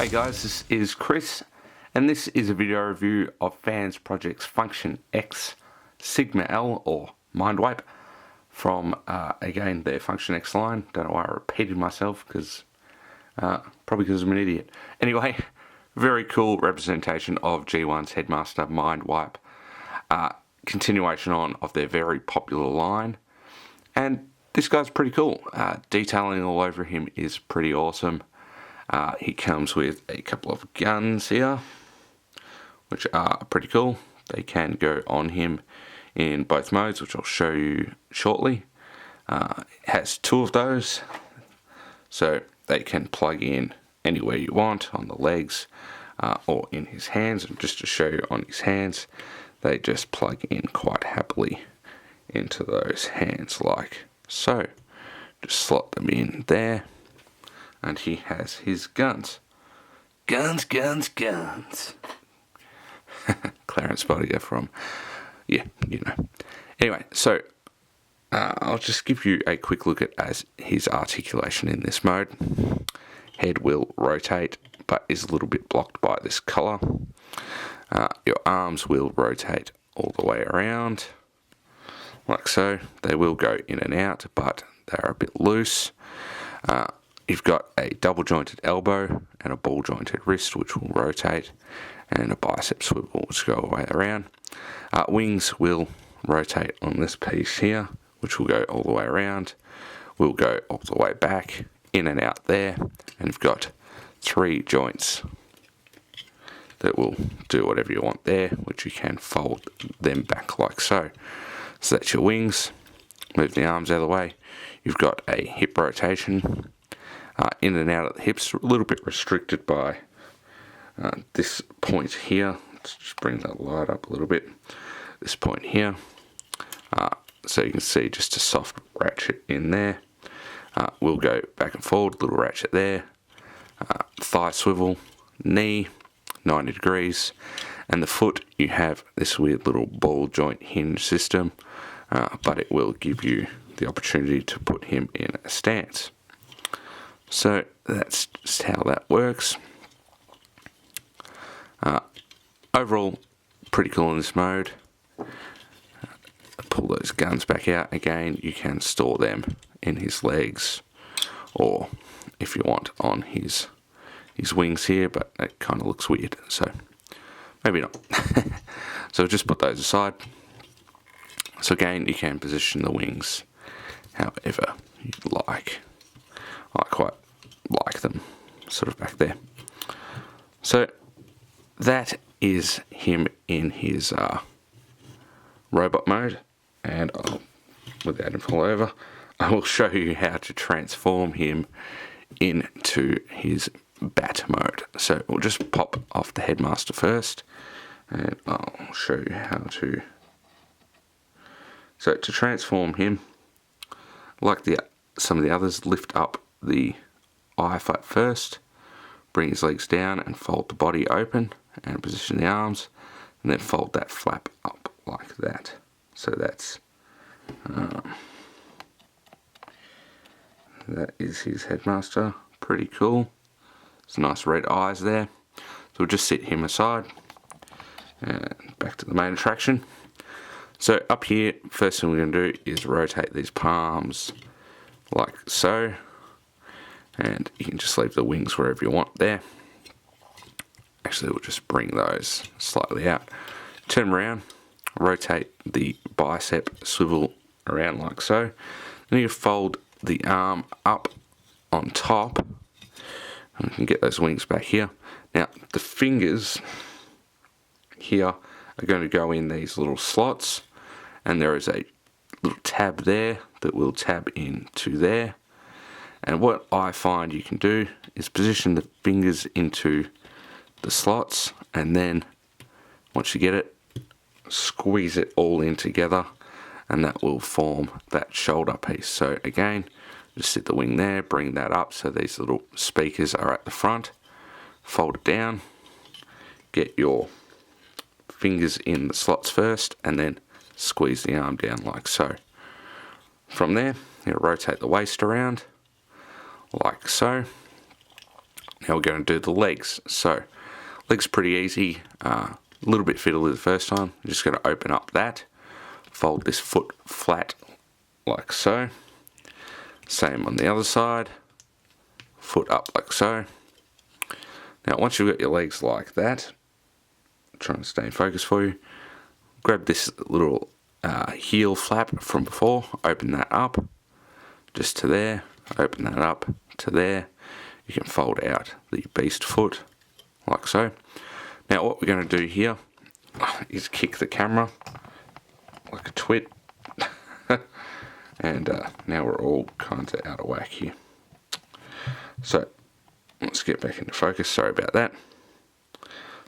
Hey guys, this is Chris, and this is a video review of FansProject's Function X Sigma L or Mindwipe from, again, their Function X line. Don't know why I repeated myself, because probably because I'm an idiot. Anyway, very cool representation of G1's Headmaster Mindwipe. Continuation on of their very popular line, and this guy's pretty cool. Detailing all over him is pretty awesome. He comes with a couple of guns here, which are pretty cool. They can go on him in both modes, which I'll show you shortly. It has two of those, so they can plug in anywhere you want, on the legs or in his hands. And just to show you on his hands, they just plug in quite happily into those hands like so. Just slot them in there. And he has his guns. Guns. Clarence Bodiger from, yeah, you know. Anyway, so I'll just give you a quick look at his articulation in this mode. Head will rotate, but is a little bit blocked by this color. Your arms will rotate all the way around, like so. They will go in and out, but they're a bit loose. You've got a double jointed elbow and a ball jointed wrist, which will rotate, and a bicep swivel, which go all the way around. Wings will rotate on this piece here, which will go all the way around, will go all the way back, in and out there, and you've got three joints that will do whatever you want there, which you can fold them back like so. So that's your wings. Move the arms out of the way. You've got a hip rotation. In and out of the hips, a little bit restricted by this point here. Let's just bring that light up a little bit. This point here. So you can see just a soft ratchet in there. We'll go back and forward, little ratchet there. Thigh swivel, knee, 90 degrees. And the foot, you have this weird little ball joint hinge system, but it will give you the opportunity to put him in a stance. So that's just how that works. Overall, pretty cool in this mode. Pull those guns back out again. You can store them in his legs, or if you want on his wings here, but it kind of looks weird, so maybe not. So just put those aside. So again, you can position the wings however you like. I quite like them sort of back there. So that is him in his robot mode, and without him fall over, I will show you how to transform him into his bat mode. So we'll just pop off the Headmaster first, and I'll show you how to. So to transform him, like some of the others, lift up the eye flap first, bring his legs down and fold the body open and position the arms, and then fold that flap up like that. So that's that is his Headmaster. Pretty cool. Some nice red eyes there. So we'll just sit him aside and back to the main attraction. So up here, first thing we're going to do is rotate these palms like so, and you can just leave the wings wherever you want there. Actually, we'll just bring those slightly out. Turn around, rotate the bicep swivel around like so. Then you fold the arm up on top, and you can get those wings back here. Now, the fingers here are going to go in these little slots, and there is a little tab there that will tab into there. And what I find you can do is position the fingers into the slots, and then once you get it, squeeze it all in together, and that will form that shoulder piece. So again, just sit the wing there, bring that up so these little speakers are at the front, fold it down, get your fingers in the slots first, and then squeeze the arm down like so. From there, you rotate the waist around like so. Now we're going to do the legs. So legs pretty easy, a little bit fiddly the first time. I'm just going to open up that, fold this foot flat like so. Same on the other side, foot up like so. Now once you've got your legs like that, I'm trying to stay in focus for you, grab this little heel flap from before, open that up just to there, open that up to there. You can fold out the beast foot like so. Now what we're going to do here is kick the camera like a twit. And now we're all kinds of out of whack here. So let's get back into focus, sorry about that.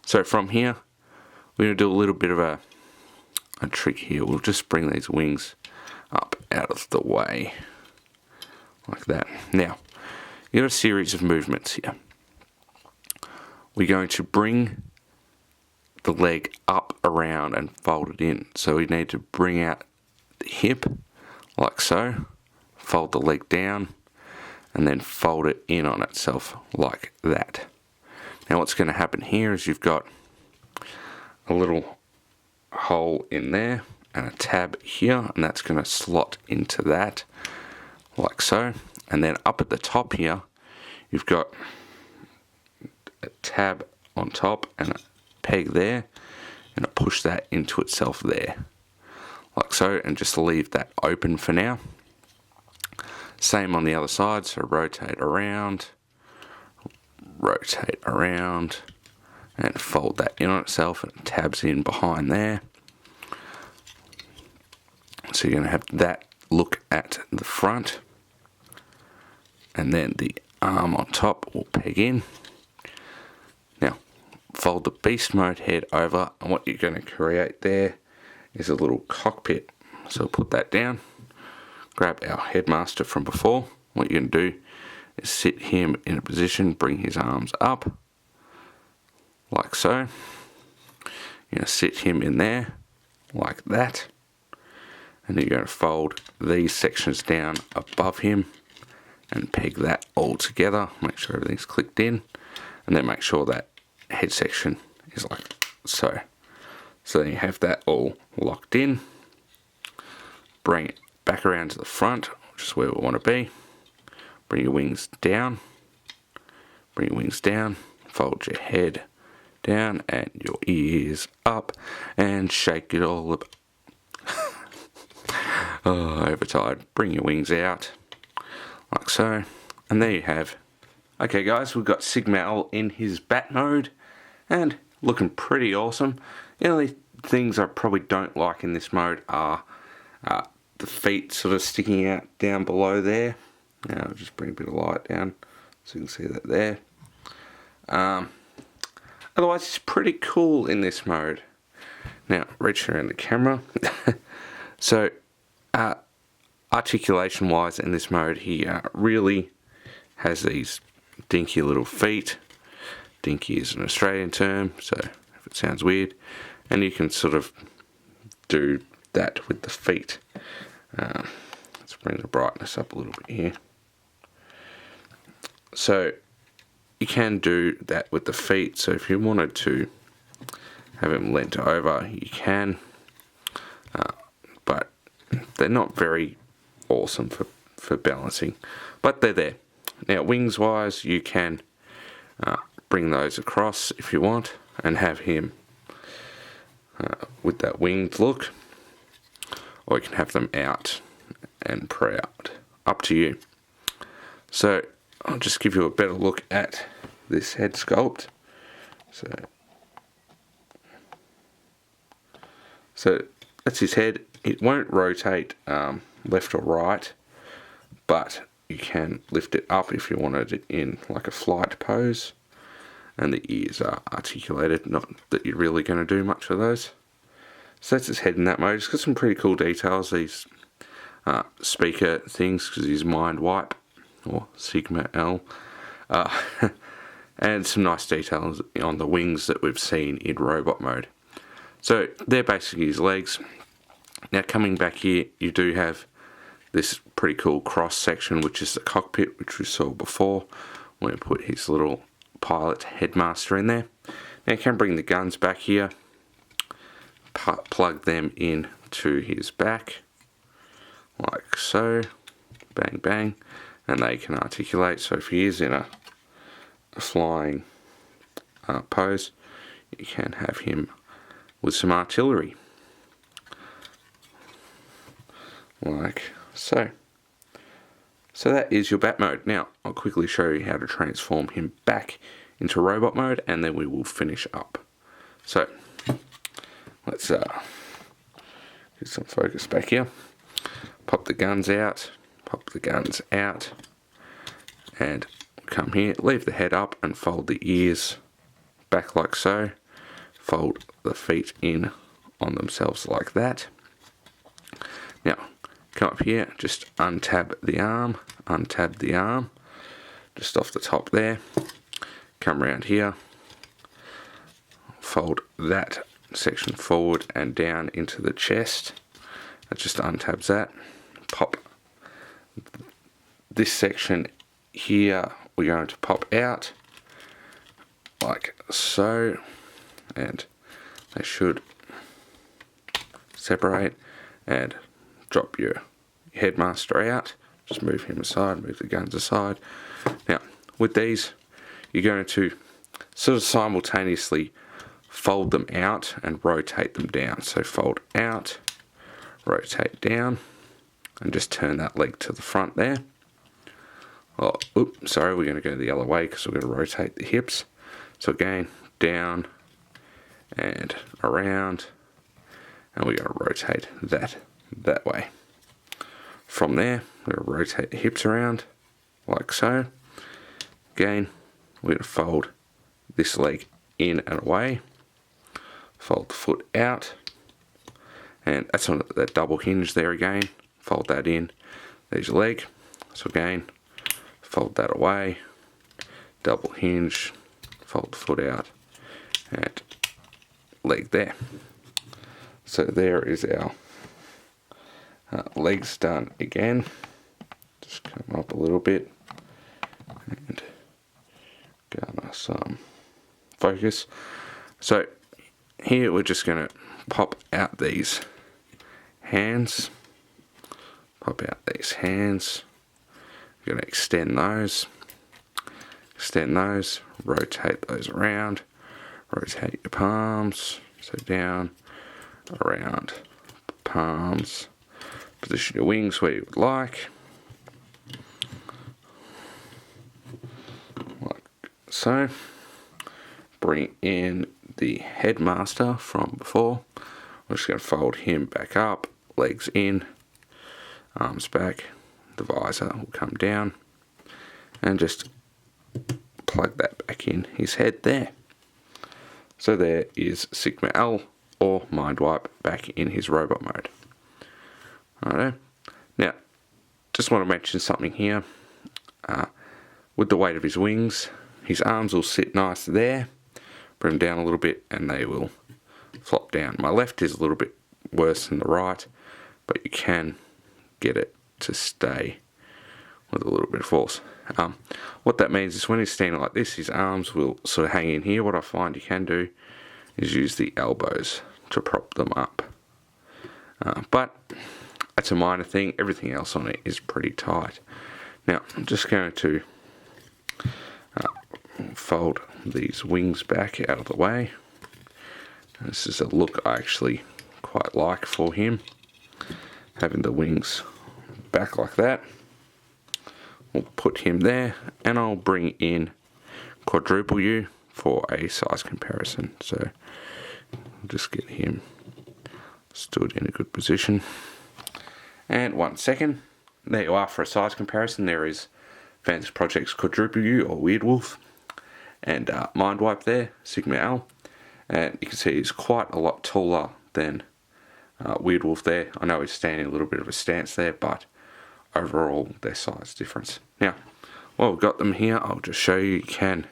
So from here, we're going to do a little bit of a trick here. We'll just bring these wings up out of the way, like that. Now, you got a series of movements here. We're going to bring the leg up, around, and fold it in. So we need to bring out the hip, like so, fold the leg down, and then fold it in on itself like that. Now what's going to happen here is you've got a little hole in there and a tab here, and that's going to slot into that like so. And then up at the top here, you've got a tab on top and a peg there, and a push that into itself there like so, and just leave that open for now. Same on the other side, so rotate around, and fold that in on itself, and tabs in behind there. So you're going to have that look at the front, and then the arm on top will peg in. Now fold the beast mode head over, and what you're going to create there is a little cockpit. So we'll put that down, grab our headmaster from before. What you're going to do is sit him in a position, bring his arms up like so. You're going to sit him in there like that, and then you're going to fold these sections down above him and peg that all together. Make sure everything's clicked in, and then make sure that head section is like so. So then you have that all locked in. Bring it back around to the front, which is where we want to be. Bring your wings down. Fold your head down and your ears up, and shake it all up. Oh, overtired. Bring your wings out like so, and there you have. Okay guys, we've got Sigma in his bat mode and looking pretty awesome. The only things I probably don't like in this mode are the feet sort of sticking out down below there. Now I'll just bring a bit of light down so you can see that there. Otherwise it's pretty cool in this mode. Now reach around the camera. So articulation wise in this mode, he really has these dinky little feet. Dinky is an Australian term, so if it sounds weird, and you can sort of do that with the feet. Let's bring the brightness up a little bit here. So you can do that with the feet, so if you wanted to have him leant over, you can, but they're not very awesome for balancing, but they're there. Now wings wise, you can bring those across if you want and have him with that winged look, or you can have them out and proud, up to you. So I'll just give you a better look at this head sculpt. So that's his head. It won't rotate left or right, but you can lift it up if you wanted it in like a flight pose, and the ears are articulated, not that you're really going to do much of those. So that's his head in that mode. It's got some pretty cool details, these speaker things, because he's Mind Wipe, or Sigma L, and some nice details on the wings that we've seen in robot mode. So they're basically his legs. Now coming back here, you do have this pretty cool cross section, which is the cockpit, which we saw before when we put his little pilot headmaster in there. Now you can bring the guns back here, plug them in to his back, like so, bang bang, and they can articulate. So if he is in a flying pose, you can have him with some artillery, like so. So that is your bat mode. Now I'll quickly show you how to transform him back into robot mode, and then we will finish up. So let's get some focus back here. Pop the guns out, and come here, leave the head up and fold the ears back like so. Fold the feet in on themselves like that. Now, come up here, just untab the arm, just off the top there. Come around here, fold that section forward and down into the chest. That just untabs that. Pop this section here, we're going to pop out like so, and they should separate, and drop your headmaster out. Just move him aside, move the guns aside. Now with these, you're going to sort of simultaneously fold them out and rotate them down. So fold out, rotate down, and just turn that leg to the front there. Oh, oops, sorry, we're going to go the other way because we're going to rotate the hips. So again, down and around, and we're going to rotate that way. From there, we're going to rotate the hips around like so. Again, we're going to fold this leg in and away, fold the foot out, and that's on that double hinge there again. Fold that in, there's your leg. So again, fold that away, double hinge, fold the foot out, and leg there. So there is our legs done again. Just come up a little bit and garner some focus. So here we're just going to pop out these hands. Pop out these hands. We're going to extend those, rotate those around, rotate your palms, so down, around, palms, position your wings where you would like so. Bring in the headmaster from before. We're just going to fold him back up, legs in, arms back, the visor will come down, and just plug that back in his head there. So there is Sigma L, or Mind Wipe, back in his robot mode. Alright, now just want to mention something here. With the weight of his wings, his arms will sit nice there. Bring them down a little bit and they will flop down. My left is a little bit worse than the right, but you can get it to stay with a little bit of force. What that means is when he's standing like this, his arms will sort of hang in here. What I find you can do is use the elbows to prop them up. But that's a minor thing. Everything else on it is pretty tight. Now I'm just going to fold these wings back out of the way. This is a look I actually quite like for him, having the wings back like that. We'll put him there, and I'll bring in Quadruple U for a size comparison. So I'll just get him stood in a good position. And 1 second, there you are for a size comparison. There is FansProject's Quadruple U, or Weird Wolf, and Mind Wipe there, Sigma L. And you can see he's quite a lot taller than Weird Wolf there. I know he's standing a little bit of a stance there, but overall their size difference. Now, while we've got them here, I'll just show you. You can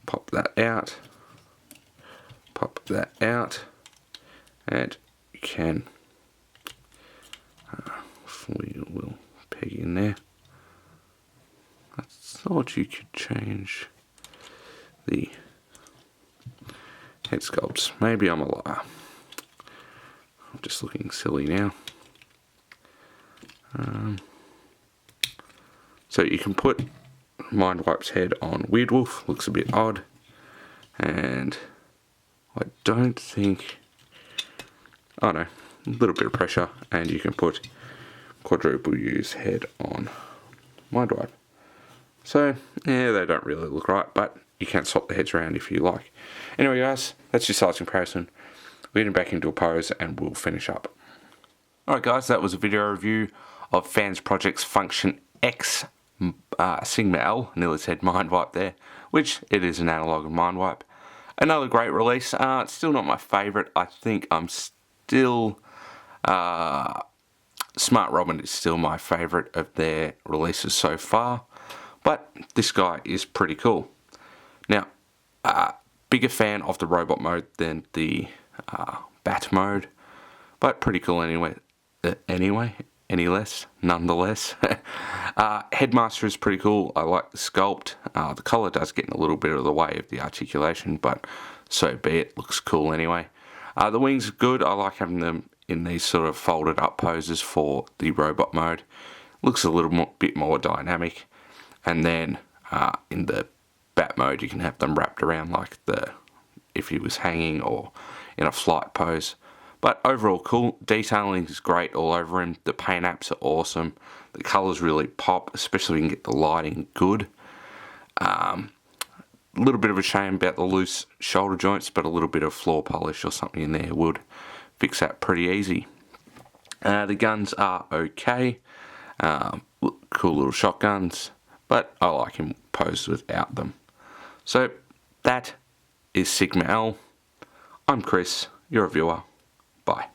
pop that out, and you can we will peg in there. I thought you could change the head sculpts. Maybe I'm a liar. I'm just looking silly now. So you can put Mindwipe's head on Weird Wolf. Looks a bit odd. And I don't think... Oh no, a little bit of pressure. And you can put Quadruple U's head on Mindwipe. So, yeah, they don't really look right, but you can swap the heads around if you like. Anyway, guys, that's your size comparison. We're getting back into a pose and we'll finish up. Alright, guys, that was a video review of FansProject's Function X Sigma L, nearly said Mindwipe there, which it is an analog of Mindwipe. Another great release. It's still not my favourite. I think I'm still... Smart Robin is still my favourite of their releases so far. But this guy is pretty cool. Now, bigger fan of the robot mode than the bat mode, but pretty cool anyway. Nonetheless. Headmaster is pretty cool. I like the sculpt. The colour does get in a little bit of the way of the articulation, but so be it. Looks cool anyway. The wings are good. I like having them in these sort of folded up poses for the robot mode. Looks a little bit more dynamic. And then in the bat mode, you can have them wrapped around like if he was hanging or in a flight pose. But overall cool. Detailing is great all over him. The paint apps are awesome. The colours really pop, especially if you can get the lighting good. A little bit of a shame about the loose shoulder joints, but a little bit of floor polish or something in there would fix that pretty easy. The guns are okay. Cool little shotguns. But I like him posed without them. So that is Sigma L. I'm Chris, you're a viewer. Bye.